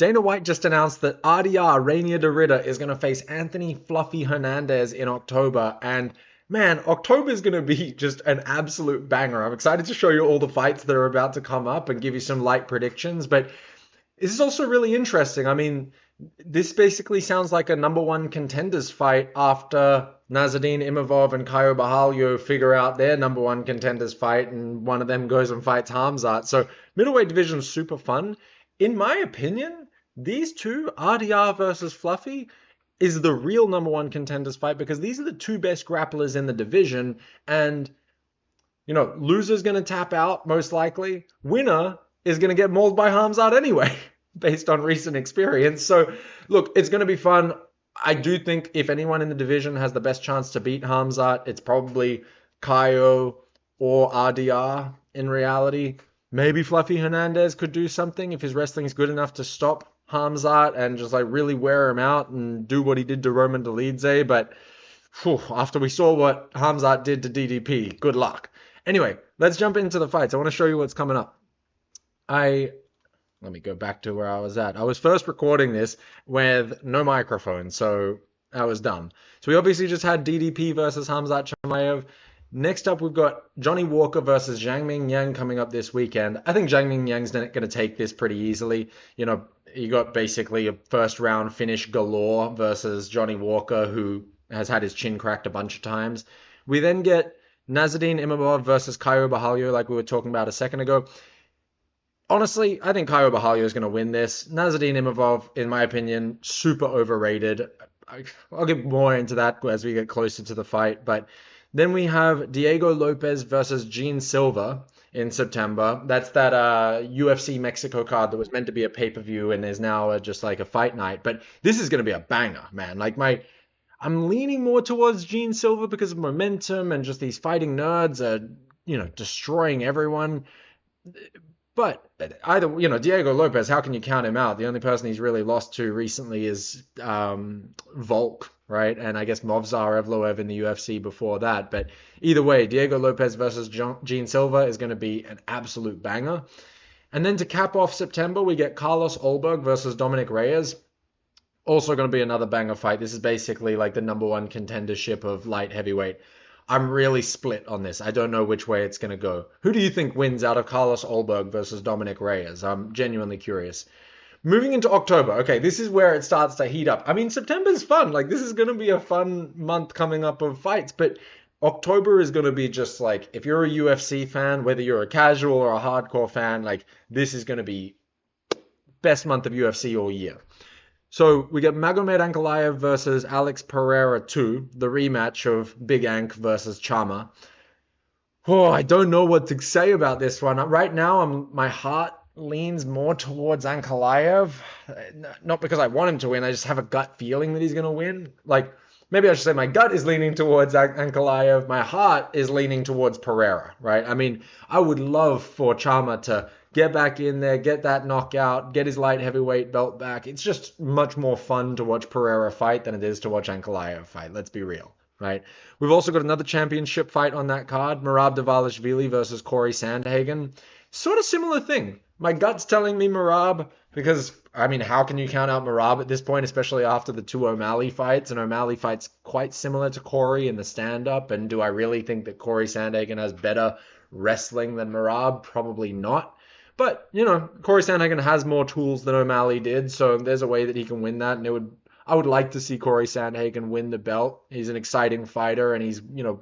Dana White just announced that RDR, Reinier de Ridder, is going to face Anthony Fluffy Hernandez in October. And man, October is going to be just an absolute banger. I'm excited to show you all the fights that are about to come up and give you some light predictions. But this is also really interesting. I mean, this basically sounds like a number one contenders fight after Nazardine Imavov and Caio Borralho figure out their number one contenders fight, and one of them goes and fights Hamzat. So middleweight division is super fun. In my opinion, these two, RDR versus Fluffy, is the real number one contenders fight because these are the two best grapplers in the division. And, loser's going to tap out most likely. Winner is going to get mauled by Hamzat anyway, based on recent experience. So, look, it's going to be fun. I do think if anyone in the division has the best chance to beat Hamzat, it's probably Caio or RDR in reality. Maybe Fluffy Hernandez could do something if his wrestling is good enough to stop Hamzat and just really wear him out and do what he did to Roman Dolidze. But after we saw what Hamzat did to DDP, good luck. Anyway, let's jump into the fights. I want to show you what's coming up. Let me go back to where I was at. I was first recording this with no microphone, so I was dumb. So we obviously just had DDP versus Hamzat Chimaev. Next up, we've got Johnny Walker versus Zhang Ming Yang coming up this weekend. I think Zhang Ming Yang's going to take this pretty easily. You got basically a first round finish galore versus Johnny Walker, who has had his chin cracked a bunch of times. We then get Nazardine Imavov versus Caio Borralho, like we were talking about a second ago. Honestly, I think Caio Borralho is going to win this. Nazardine Imavov, in my opinion, super overrated. I'll get more into that as we get closer to the fight. But then we have Diego Lopez versus Gene Silva in September. That's that UFC Mexico card that was meant to be a pay-per-view and is now just like a fight night. But this is going to be a banger, man. I'm leaning more towards Gene Silva because of momentum and just these fighting nerds are, destroying everyone. But either, Diego Lopez, how can you count him out? The only person he's really lost to recently is Volk, right? And I guess Movsar Evloev in the UFC before that. But either way, Diego Lopez versus Gene Silva is going to be an absolute banger. And then to cap off September, we get Carlos Olberg versus Dominic Reyes. Also going to be another banger fight. This is basically like the number one contendership of light heavyweight. I'm really split on this. I don't know which way it's going to go. Who do you think wins out of Carlos Olberg versus Dominic Reyes? I'm genuinely curious. Moving into October. Okay, this is where it starts to heat up. I mean, September's fun. This is going to be a fun month coming up of fights. But October is going to be just if you're a UFC fan, whether you're a casual or a hardcore fan, this is going to be best month of UFC all year. So we get Magomed Ankalaev versus Alex Pereira 2, the rematch of Big Ank versus Chama. I don't know what to say about this one. Right now, my heart leans more towards Ankalaev. Not because I want him to win, I just have a gut feeling that he's going to win. Maybe I should say my gut is leaning towards Ankalaev. My heart is leaning towards Pereira, right? I mean, I would love for Chama to get back in there, get that knockout, get his light heavyweight belt back. It's just much more fun to watch Pereira fight than it is to watch Ankalaev fight. Let's be real, right? We've also got another championship fight on that card, Merab Dvalishvili versus Corey Sandhagen. Sort of similar thing. My gut's telling me Merab because, how can you count out Merab at this point, especially after the two O'Malley fights? And O'Malley fight's quite similar to Corey in the stand-up. And do I really think that Corey Sandhagen has better wrestling than Merab? Probably not. But, Corey Sandhagen has more tools than O'Malley did, so there's a way that he can win that, and I would like to see Corey Sandhagen win the belt. He's an exciting fighter, and he's, one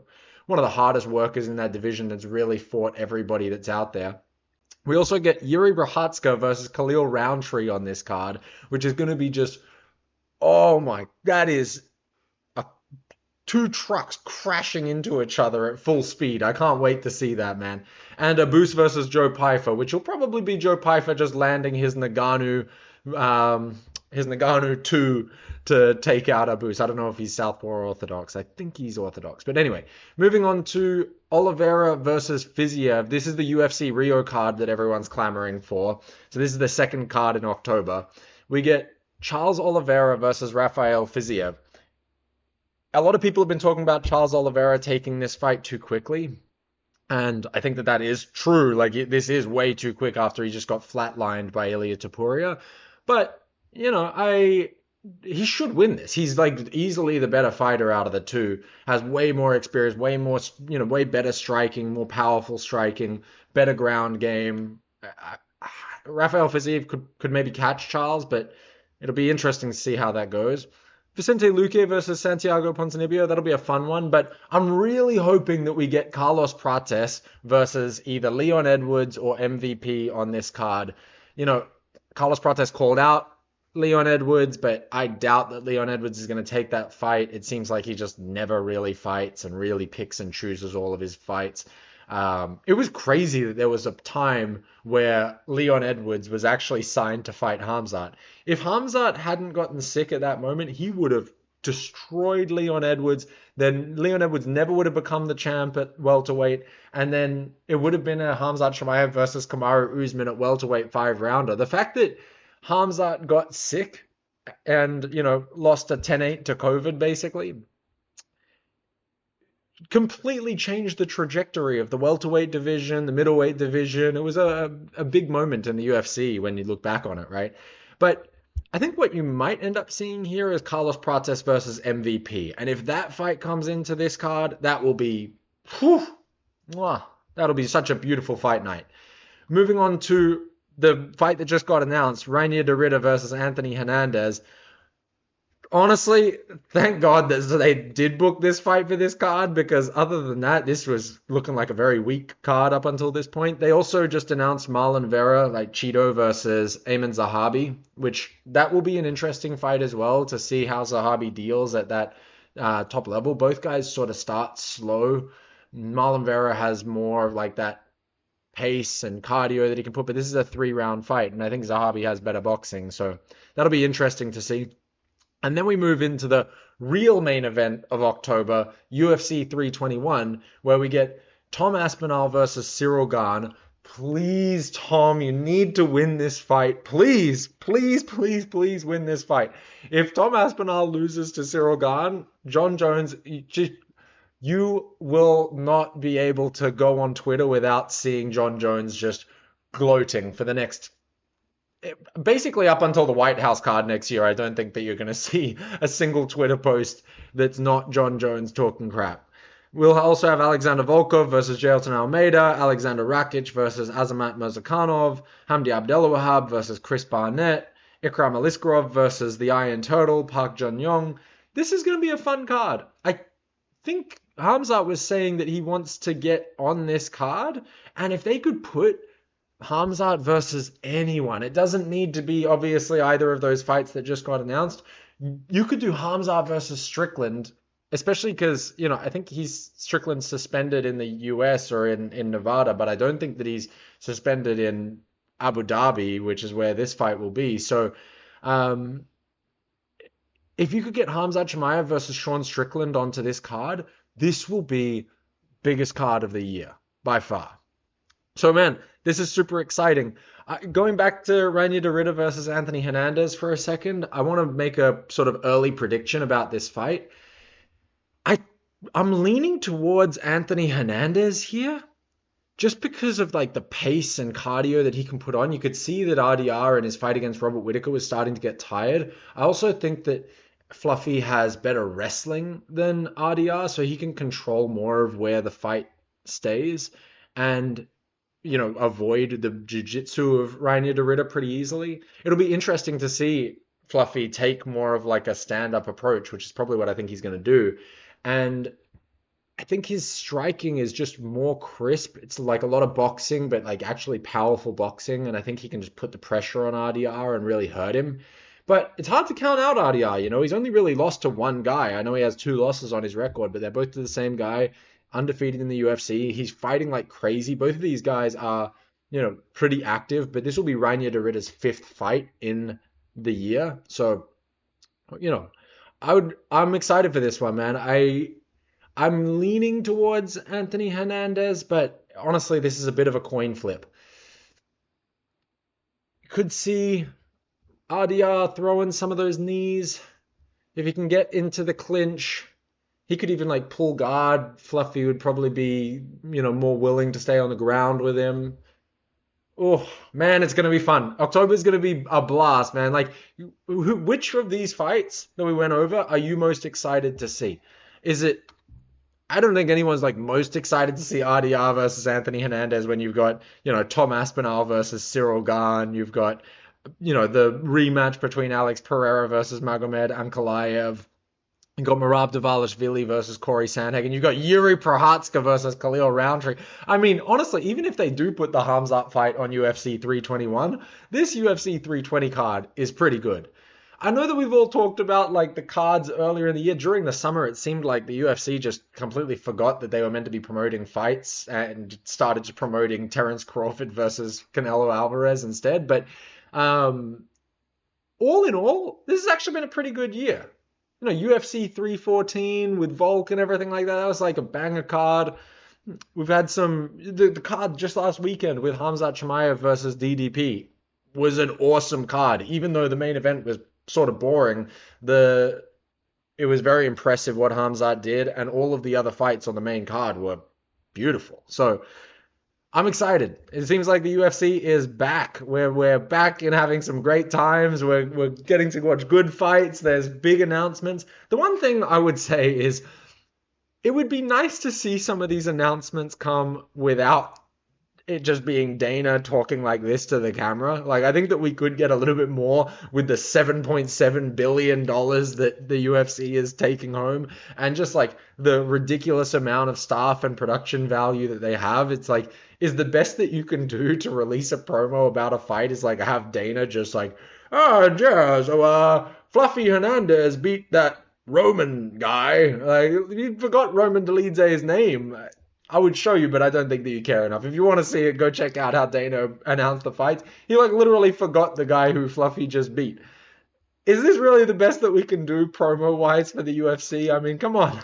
of the hardest workers in that division that's really fought everybody that's out there. We also get Yuri Prochazka versus Khalil Roundtree on this card, which is going to be just, that is two trucks crashing into each other at full speed. I can't wait to see that, man. And Abus versus Joe Pyfer, which will probably be Joe Pyfer just landing his Nagano 2 to take out Abus. I don't know if he's Southpaw or Orthodox. I think he's Orthodox. But anyway, moving on to Oliveira versus Fiziev. This is the UFC Rio card that everyone's clamoring for. So this is the second card in October. We get Charles Oliveira versus Rafael Fiziev. A lot of people have been talking about Charles Oliveira taking this fight too quickly. And I think that is true. This is way too quick after he just got flatlined by Ilia Topuria. But he should win this. He's like easily the better fighter out of the two. Has way more experience, way more, way better striking, more powerful striking, better ground game. Rafael Fiziev could maybe catch Charles, but it'll be interesting to see how that goes. Vicente Luque versus Santiago Ponzinibbio, that'll be a fun one, but I'm really hoping that we get Carlos Prates versus either Leon Edwards or MVP on this card. You know, Carlos Prates called out Leon Edwards, but I doubt that Leon Edwards is going to take that fight. It seems like he just never really fights and really picks and chooses all of his fights. It was crazy that there was a time where Leon Edwards was actually signed to fight Hamzat. If Hamzat hadn't gotten sick at that moment, he would have destroyed Leon Edwards. Then Leon Edwards never would have become the champ at welterweight, and then it would have been a Hamzat Chimaev versus Kamaru Usman at welterweight 5-rounder. The fact that Hamzat got sick and, lost a 10-8 to COVID basically completely changed the trajectory of the welterweight division, the middleweight division. It was a big moment in the UFC when you look back on it, right? But I think what you might end up seeing here is Carlos Prates versus MVP. And if that fight comes into this card, that will be, whew, that'll be such a beautiful fight night. Moving on to the fight that just got announced, Reinier de Ridder versus Anthony Hernandez. Honestly, thank God that they did book this fight for this card, because other than that, this was looking like a very weak card up until this point. They also just announced Marlon Vera, like Cheeto versus Ayman Zahabi, which that will be an interesting fight as well to see how Zahabi deals at that top level. Both guys sort of start slow. Marlon Vera has more like that pace and cardio that he can put, but this is a 3-round fight, and I think Zahabi has better boxing, so that'll be interesting to see. And then we move into the real main event of October, UFC 321, where we get Tom Aspinall versus Cyril Gane. Please, Tom, you need to win this fight. Please, please, please, please win this fight. If Tom Aspinall loses to Cyril Gane, John Jones, you will not be able to go on Twitter without seeing John Jones just gloating for the next basically up until the White House card next year. I don't think that you're going to see a single Twitter post that's not John Jones talking crap. We'll also have Alexander Volkov versus Jailton Almeida, Alexander Rakic versus Azamat Murzakanov, Hamdi Abdelwahab versus Chris Barnett, Ikram Aliskerov versus the Iron Turtle, Park Jun-young. This is going to be a fun card. I think Hamzat was saying that he wants to get on this card, and if they could put Hamzat versus anyone, it doesn't need to be obviously either of those fights that just got announced. You could do Hamzat versus Strickland, especially because, I think he's Strickland suspended in the US or in Nevada, but I don't think that he's suspended in Abu Dhabi, which is where this fight will be. So if you could get Hamzat Chimaev versus Sean Strickland onto this card, this will be biggest card of the year by far. So, man, this is super exciting. Going back to Reinier de Ridder versus Anthony Hernandez for a second, I want to make a sort of early prediction about this fight. I'm leaning towards Anthony Hernandez here, just because of like the pace and cardio that he can put on. You could see that RDR in his fight against Robert Whittaker was starting to get tired. I also think that Fluffy has better wrestling than RDR, so he can control more of where the fight stays and avoid the jiu-jitsu of Reinier de Ridder pretty easily. It'll be interesting to see Fluffy take more of like a stand-up approach, which is probably what I think he's going to do. And I think his striking is just more crisp. It's like a lot of boxing, but like actually powerful boxing. And I think he can just put the pressure on RDR and really hurt him. But it's hard to count out RDR. He's only really lost to one guy. I know he has 2 losses on his record, but they're both to the same guy, undefeated in the UFC. He's fighting like crazy. Both of these guys are, pretty active, but this will be Reinier de Ridder's 5th fight in the year. So, I'm excited for this one, man. I'm leaning towards Anthony Hernandez, but honestly, this is a bit of a coin flip. Could see RDR throwing some of those knees. If he can get into the clinch, he could even like pull guard. Fluffy would probably be, more willing to stay on the ground with him. Oh man, it's gonna be fun. October's gonna be a blast, man. Like, which of these fights that we went over are you most excited to see? Is it? I don't think anyone's like most excited to see RDR versus Anthony Hernandez when you've got, Tom Aspinall versus Cyril Gahn. You've got, the rematch between Alex Pereira versus Magomed Ankalaev. You've got Merab Dvalishvili versus Corey Sandhagen. You've got Yuri Prohatska versus Khalil Roundtree. I mean, honestly, even if they do put the Hamzat fight on UFC 321, this UFC 320 card is pretty good. I know that we've all talked about like the cards earlier in the year. During the summer, it seemed like the UFC just completely forgot that they were meant to be promoting fights and started just promoting Terence Crawford versus Canelo Alvarez instead. But um, all in all, this has actually been a pretty good year. UFC 314 with Volk and everything like that. That was like a banger card. We've had the card just last weekend with Hamzat Chimaev versus DDP was an awesome card. Even though the main event was sort of boring, it was very impressive what Hamzat did, and all of the other fights on the main card were beautiful. So I'm excited. It seems like the UFC is back. We're back and having some great times. We're getting to watch good fights. There's big announcements. The one thing I would say is it would be nice to see some of these announcements come without it just being Dana talking like this to the camera. Like, I think that we could get a little bit more with the $7.7 billion that the UFC is taking home, and just like the ridiculous amount of staff and production value that they have. It's like, is the best that you can do to release a promo about a fight is like have Dana just like, oh yeah, so Fluffy Hernandez beat that Roman guy. Like, you forgot Roman Dolidze's name. I would show you, but I don't think that you care enough. If you want to see it, go check out how Dana announced the fights. He like literally forgot the guy who Fluffy just beat. Is this really the best that we can do promo wise for the UFC? I mean, come on.